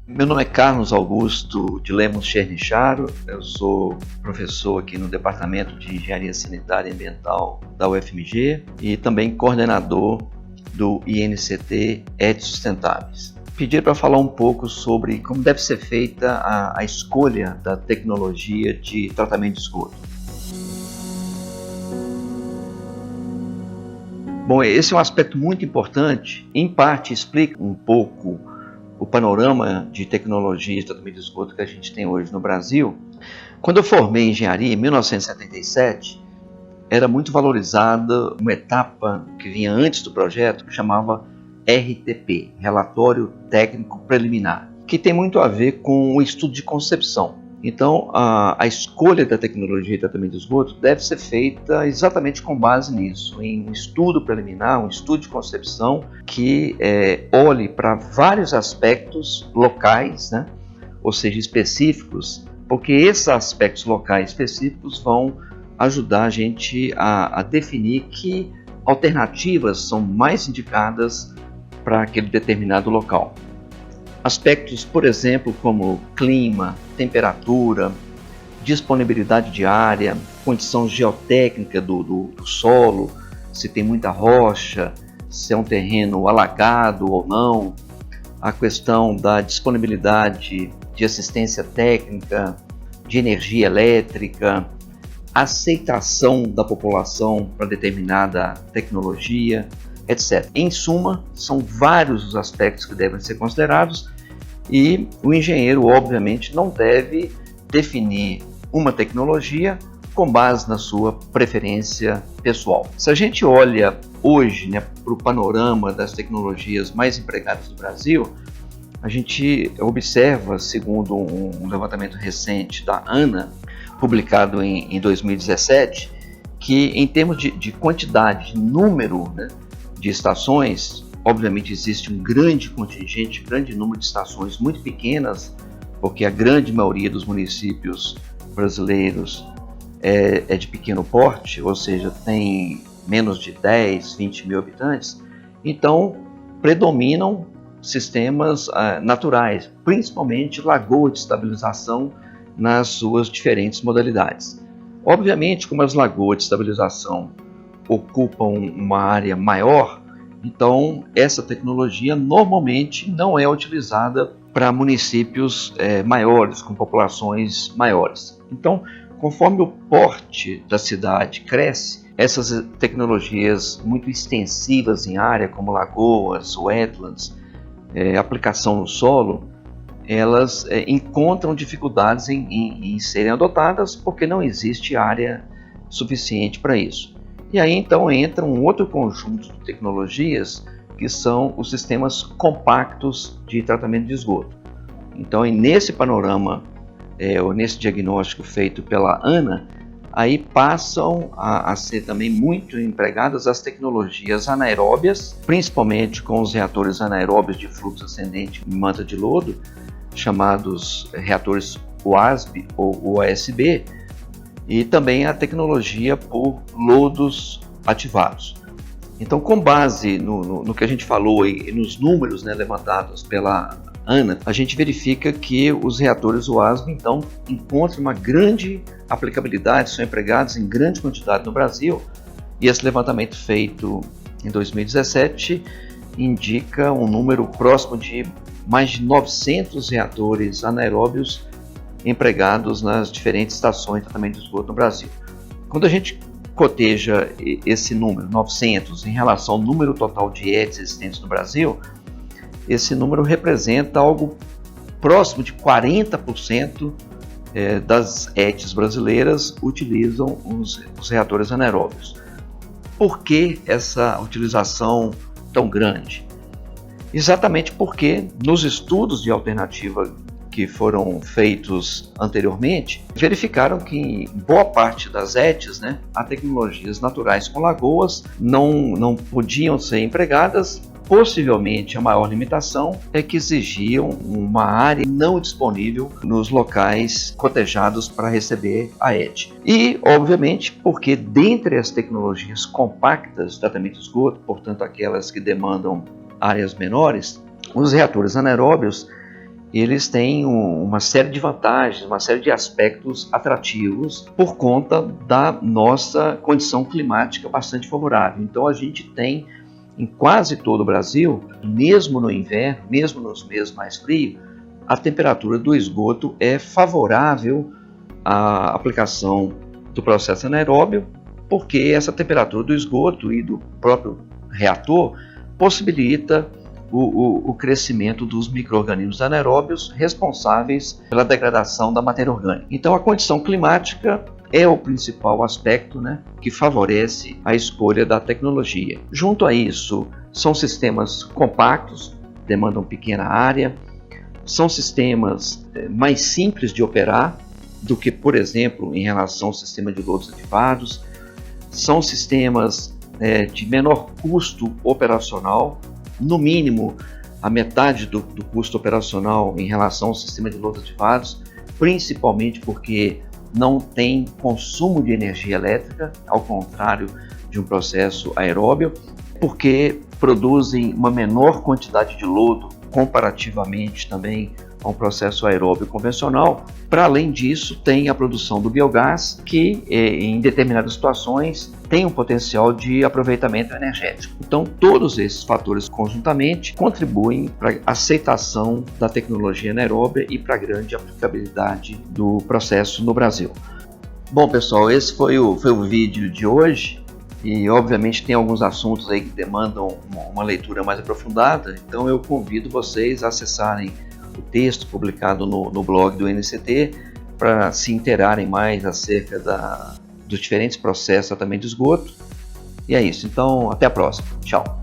Meu nome é Carlos Augusto de Lemos Chernicharo, eu sou professor aqui no Departamento de Engenharia Sanitária e Ambiental da UFMG e também coordenador do INCT ED Sustentáveis. Pedi para falar um pouco sobre como deve ser feita a escolha da tecnologia de tratamento de esgoto. Bom, esse é um aspecto muito importante, em parte explica um pouco o panorama de tecnologia de tratamento de esgoto que a gente tem hoje no Brasil. Quando eu formei em engenharia, em 1977, era muito valorizada uma etapa que vinha antes do projeto, que chamava RTP, Relatório Técnico Preliminar, que tem muito a ver com o estudo de concepção. Então, a escolha da tecnologia de tratamento de esgoto deve ser feita exatamente com base nisso, em um estudo preliminar, um estudo de concepção que olhe para vários aspectos locais, né? Ou seja, específicos, porque esses aspectos locais específicos vão ajudar a gente a definir que alternativas são mais indicadas para aquele determinado local. Aspectos, por exemplo, como clima, temperatura, disponibilidade de área, condição geotécnica do solo, se tem muita rocha, se é um terreno alagado ou não, a questão da disponibilidade de assistência técnica, de energia elétrica, aceitação da população para determinada tecnologia, etc. Em suma, são vários os aspectos que devem ser considerados e o engenheiro, obviamente, não deve definir uma tecnologia com base na sua preferência pessoal. Se a gente olha hoje, né, para o panorama das tecnologias mais empregadas no Brasil, a gente observa, segundo um levantamento recente da ANA, publicado em 2017, que em termos de quantidade, de número, né, de estações, obviamente existe um grande contingente, grande número de estações muito pequenas, porque a grande maioria dos municípios brasileiros é de pequeno porte, ou seja, tem menos de 10, 20 mil habitantes, então predominam sistemas naturais, principalmente lagoa de estabilização nas suas diferentes modalidades. Obviamente, como as lagoas de estabilização ocupam uma área maior, então essa tecnologia normalmente não é utilizada para municípios maiores, com populações maiores. Então, conforme o porte da cidade cresce, essas tecnologias muito extensivas em área, como lagoas, wetlands, aplicação no solo, elas encontram dificuldades em serem adotadas porque não existe área suficiente para isso. E aí então entra um outro conjunto de tecnologias que são os sistemas compactos de tratamento de esgoto. Então, nesse panorama, ou nesse diagnóstico feito pela ANA, aí passam a ser também muito empregadas as tecnologias anaeróbias, principalmente com os reatores anaeróbios de fluxo ascendente em manta de lodo, chamados reatores WASB ou OSB, e também a tecnologia por lodos ativados. Então, com base no que a gente falou e nos números, né, levantados pela ANA, a gente verifica que os reatores WASB, então, encontram uma grande aplicabilidade, são empregados em grande quantidade no Brasil, e esse levantamento feito em 2017 indica um número próximo de mais de 900 reatores anaeróbios empregados nas diferentes estações de tratamento de esgoto no Brasil. Quando a gente coteja esse número, 900, em relação ao número total de ETs existentes no Brasil, esse número representa algo próximo de 40% das ETs brasileiras utilizam os reatores anaeróbios. Por que essa utilização tão grande? Exatamente porque nos estudos de alternativa que foram feitos anteriormente, verificaram que em boa parte das ETs, né, há tecnologias naturais com lagoas, não podiam ser empregadas. Possivelmente a maior limitação é que exigiam uma área não disponível nos locais cotejados para receber a ET. E, obviamente, porque dentre as tecnologias compactas de tratamento de esgoto, portanto aquelas que demandam áreas menores, os reatores anaeróbios eles têm uma série de vantagens, uma série de aspectos atrativos por conta da nossa condição climática bastante favorável. Então a gente tem em quase todo o Brasil, mesmo no inverno, mesmo nos meses mais frios, a temperatura do esgoto é favorável à aplicação do processo anaeróbio, porque essa temperatura do esgoto e do próprio reator possibilita o crescimento dos micro-organismos anaeróbios responsáveis pela degradação da matéria orgânica. Então a condição climática é o principal aspecto, né, que favorece a escolha da tecnologia. Junto a isso, são sistemas compactos, demandam pequena área, são sistemas mais simples de operar do que, por exemplo, em relação ao sistema de lodos ativados, são sistemas de menor custo operacional, no mínimo a metade do custo operacional em relação ao sistema de lodos ativados, principalmente porque não tem consumo de energia elétrica, ao contrário de um processo aeróbio, porque produzem uma menor quantidade de lodo comparativamente também a um processo aeróbio convencional. Para além disso, tem a produção do biogás, que em determinadas situações tem um potencial de aproveitamento energético. Então, todos esses fatores conjuntamente contribuem para a aceitação da tecnologia anaeróbia e para a grande aplicabilidade do processo no Brasil. Bom, pessoal, esse foi o vídeo de hoje. E obviamente tem alguns assuntos aí que demandam uma leitura mais aprofundada, então eu convido vocês a acessarem o texto publicado no blog do NCT para se inteirarem mais acerca dos diferentes processos de tratamento de esgoto. E é isso, então até a próxima, tchau!